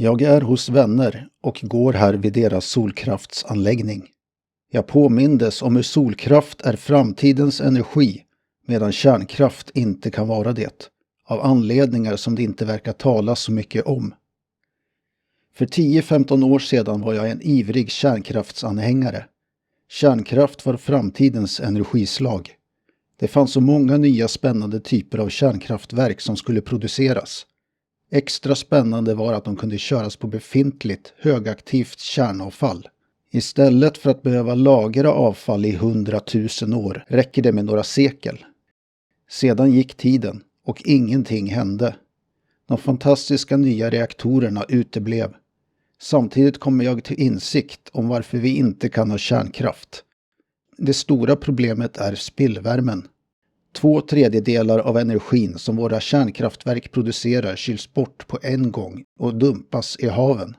Jag är hos vänner och går här vid deras solkraftsanläggning. Jag påmindes om hur solkraft är framtidens energi, medan kärnkraft inte kan vara det, av anledningar som det inte verkar talas så mycket om. För 10-15 år sedan var jag en ivrig kärnkraftsanhängare. Kärnkraft var framtidens energislag. Det fanns så många nya spännande typer av kärnkraftverk som skulle produceras. Extra spännande var att de kunde köras på befintligt högaktivt kärnavfall. Istället för att behöva lagra avfall i 100 000 år räcker det med några sekel. Sedan gick tiden och ingenting hände. De fantastiska nya reaktorerna uteblev. Samtidigt kommer jag till insikt om varför vi inte kan ha kärnkraft. Det stora problemet är spillvärmen. 2/3 av energin som våra kärnkraftverk producerar kyls bort på en gång och dumpas i haven.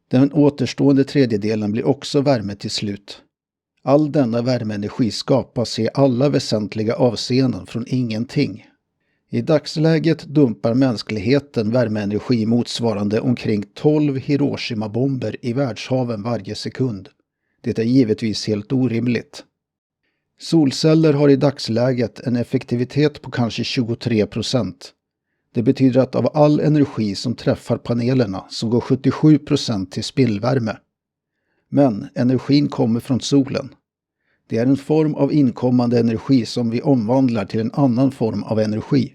Den återstående tredjedelen blir också värme till slut. All denna värmeenergi skapas i alla väsentliga avseenden från ingenting. I dagsläget dumpar mänskligheten värmeenergi motsvarande omkring 12 Hiroshima-bomber i världshaven varje sekund. Det är givetvis helt orimligt. Solceller har i dagsläget en effektivitet på kanske 23%. Det betyder att av all energi som träffar panelerna så går 77% till spillvärme. Men energin kommer från solen. Det är en form av inkommande energi som vi omvandlar till en annan form av energi.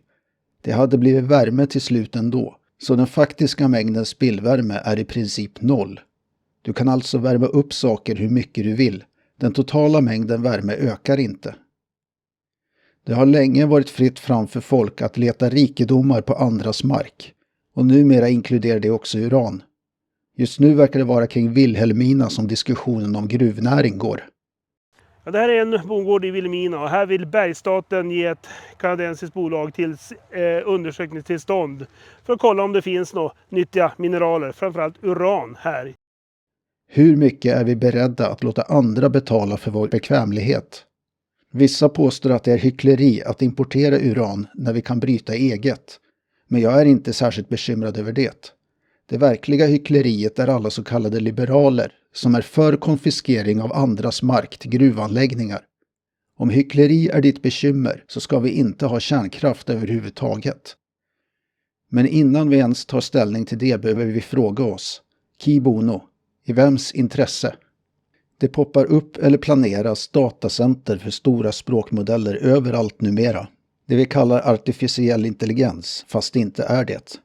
Det hade blivit värme till slut ändå, så den faktiska mängden spillvärme är i princip 0. Du kan alltså värma upp saker hur mycket du vill. Den totala mängden värme ökar inte. Det har länge varit fritt fram för folk att leta rikedomar på andras mark. Och numera inkluderar det också uran. Just nu verkar det vara kring Vilhelmina som diskussionen om gruvnäring går. Ja, det här är en bondgård i Vilhelmina och här vill Bergsstaten ge ett kanadensiskt bolag till undersökningstillstånd för att kolla om det finns några nyttiga mineraler, framförallt uran här. Hur mycket är vi beredda att låta andra betala för vår bekvämlighet? Vissa påstår att det är hyckleri att importera uran när vi kan bryta eget. Men jag är inte särskilt bekymrad över det. Det verkliga hyckleriet är alla så kallade liberaler som är för konfiskering av andras mark till gruvanläggningar. Om hyckleri är ditt bekymmer så ska vi inte ha kärnkraft överhuvudtaget. Men innan vi ens tar ställning till det behöver vi fråga oss, Ki bono, i vems intresse? Det poppar upp eller planeras datacenter för stora språkmodeller överallt numera. Det vi kallar artificiell intelligens, fast det inte är det.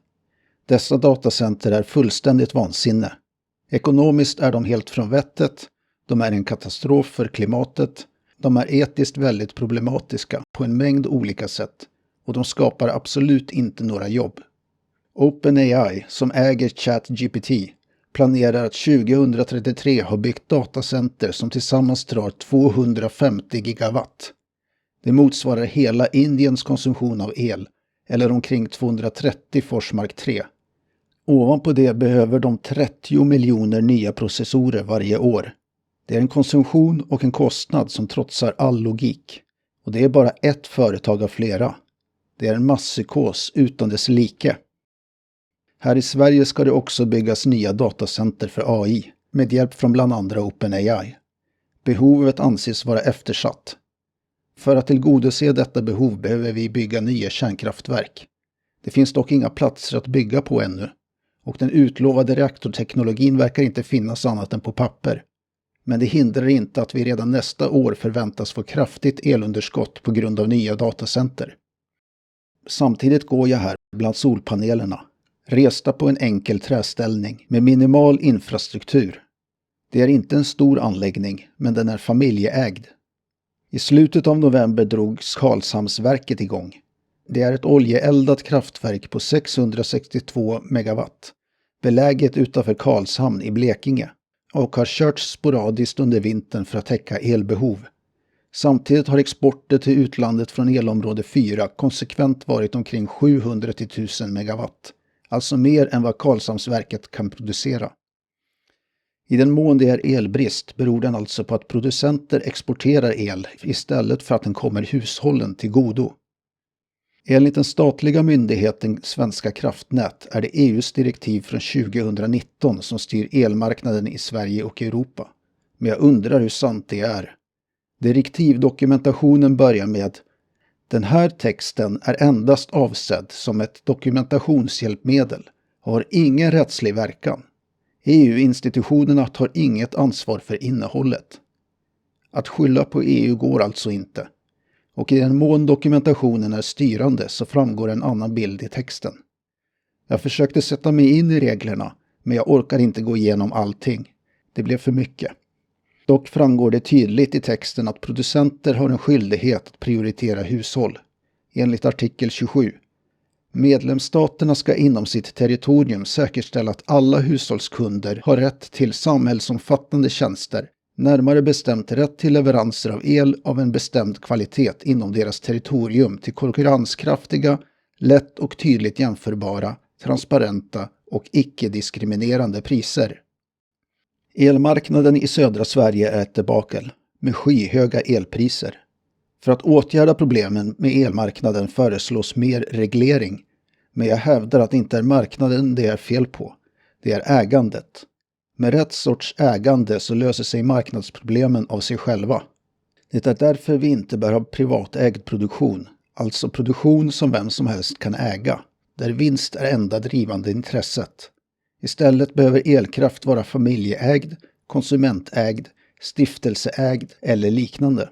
Dessa datacenter är fullständigt vansinne. Ekonomiskt är de helt från vettet, de är en katastrof för klimatet, de är etiskt väldigt problematiska på en mängd olika sätt och de skapar absolut inte några jobb. OpenAI, som äger ChatGPT, planerar att 2033 ha byggt datacenter som tillsammans drar 250 gigawatt. Det motsvarar hela Indiens konsumtion av el, eller omkring 230 Forsmark 3. Ovanpå det behöver de 30 miljoner nya processorer varje år. Det är en konsumtion och en kostnad som trotsar all logik. Och det är bara ett företag av flera. Det är en masspsykos utan dess like. Här i Sverige ska det också byggas nya datacenter för AI, med hjälp från bland andra OpenAI. Behovet anses vara eftersatt. För att tillgodose detta behov behöver vi bygga nya kärnkraftverk. Det finns dock inga platser att bygga på ännu, och den utlovade reaktorteknologin verkar inte finnas annat än på papper. Men det hindrar inte att vi redan nästa år förväntas få kraftigt elunderskott på grund av nya datacenter. Samtidigt går jag här bland solpanelerna, resta på en enkel träställning med minimal infrastruktur. Det är inte en stor anläggning, men den är familjeägd. I slutet av november drogs Karlshamnsverket igång. Det är ett oljeeldat kraftverk på 662 megawatt, beläget utanför Karlshamn i Blekinge, och har körts sporadiskt under vintern för att täcka elbehov. Samtidigt har exporter till utlandet från elområde 4 konsekvent varit omkring 700 till 1000 megawatt, alltså mer än vad Karlshamnsverket kan producera. I den mån det är elbrist beror den alltså på att producenter exporterar el istället för att den kommer hushållen till godo. Enligt den statliga myndigheten Svenska kraftnät är det EU:s direktiv från 2019 som styr elmarknaden i Sverige och Europa. Men jag undrar hur sant det är. Direktivdokumentationen börjar med: den här texten är endast avsedd som ett dokumentationshjälpmedel och har ingen rättslig verkan. EU-institutionerna tar inget ansvar för innehållet. Att skylla på EU går alltså inte. Och i den mån dokumentationen är styrande så framgår en annan bild i texten. Jag försökte sätta mig in i reglerna, men jag orkar inte gå igenom allting. Det blev för mycket. Dock framgår det tydligt i texten att producenter har en skyldighet att prioritera hushåll. Enligt artikel 27. Medlemsstaterna ska inom sitt territorium säkerställa att alla hushållskunder har rätt till samhällsomfattande tjänster, närmare bestämt rätt till leveranser av el av en bestämd kvalitet inom deras territorium till konkurrenskraftiga, lätt och tydligt jämförbara, transparenta och icke-diskriminerande priser. Elmarknaden i södra Sverige är ett debakel med skyhöga elpriser. För att åtgärda problemen med elmarknaden föreslås mer reglering, men jag hävdar att det inte är marknaden det är fel på, det är ägandet. Med rätt sorts ägande så löser sig marknadsproblemen av sig själva. Det är därför vi inte bör ha privatägd produktion, alltså produktion som vem som helst kan äga, där vinst är enda drivande intresset. Istället behöver elkraft vara familjeägd, konsumentägd, stiftelseägd eller liknande.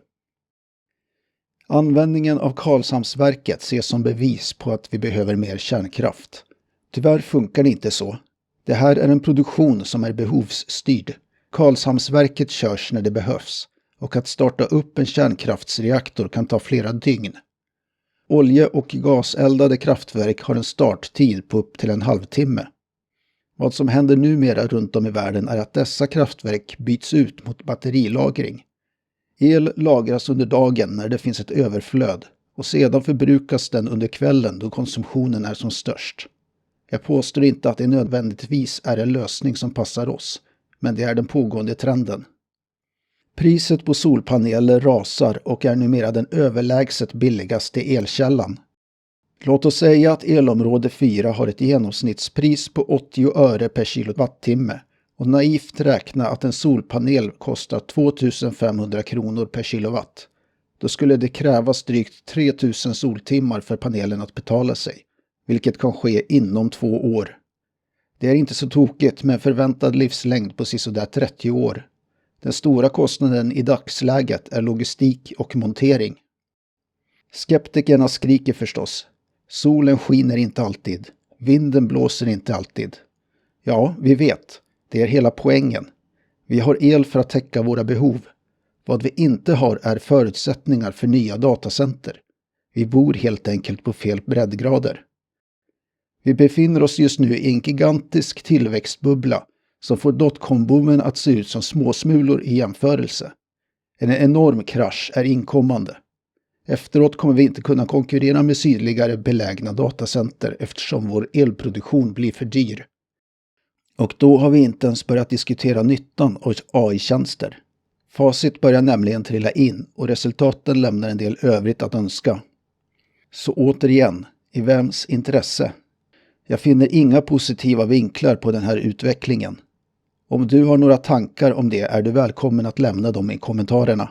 Användningen av Karlshamnsverket ses som bevis på att vi behöver mer kärnkraft. Tyvärr funkar det inte så. Det här är en produktion som är behovsstyrd. Karlshamnsverket körs när det behövs och att starta upp en kärnkraftsreaktor kan ta flera dygn. Olje- och gaseldade kraftverk har en starttid på upp till en halvtimme. Vad som händer numera runt om i världen är att dessa kraftverk byts ut mot batterilagring. El lagras under dagen när det finns ett överflöd och sedan förbrukas den under kvällen då konsumtionen är som störst. Jag påstår inte att det nödvändigtvis är en lösning som passar oss, men det är den pågående trenden. Priset på solpaneler rasar och är numera den överlägset billigaste elkällan. Låt oss säga att elområde 4 har ett genomsnittspris på 80 öre per kilowattimme och naivt räkna att en solpanel kostar 2500 kronor per kilowatt. Då skulle det krävas drygt 3000 soltimmar för panelen att betala sig, vilket kan ske inom 2 år. Det är inte så tokigt med en förväntad livslängd på sisådär 30 år. Den stora kostnaden i dagsläget är logistik och montering. Skeptikerna skriker förstås. Solen skiner inte alltid. Vinden blåser inte alltid. Ja, vi vet. Det är hela poängen. Vi har el för att täcka våra behov. Vad vi inte har är förutsättningar för nya datacenter. Vi bor helt enkelt på fel breddgrader. Vi befinner oss just nu i en gigantisk tillväxtbubbla som får dotcom-boomen att se ut som småsmulor i jämförelse. En enorm krasch är inkommande. Efteråt kommer vi inte kunna konkurrera med sydligare belägna datacenter eftersom vår elproduktion blir för dyr. Och då har vi inte ens börjat diskutera nyttan av AI-tjänster. Facit börjar nämligen trilla in och resultaten lämnar en del övrigt att önska. Så återigen, i vems intresse? Jag finner inga positiva vinklar på den här utvecklingen. Om du har några tankar om det är du välkommen att lämna dem i kommentarerna.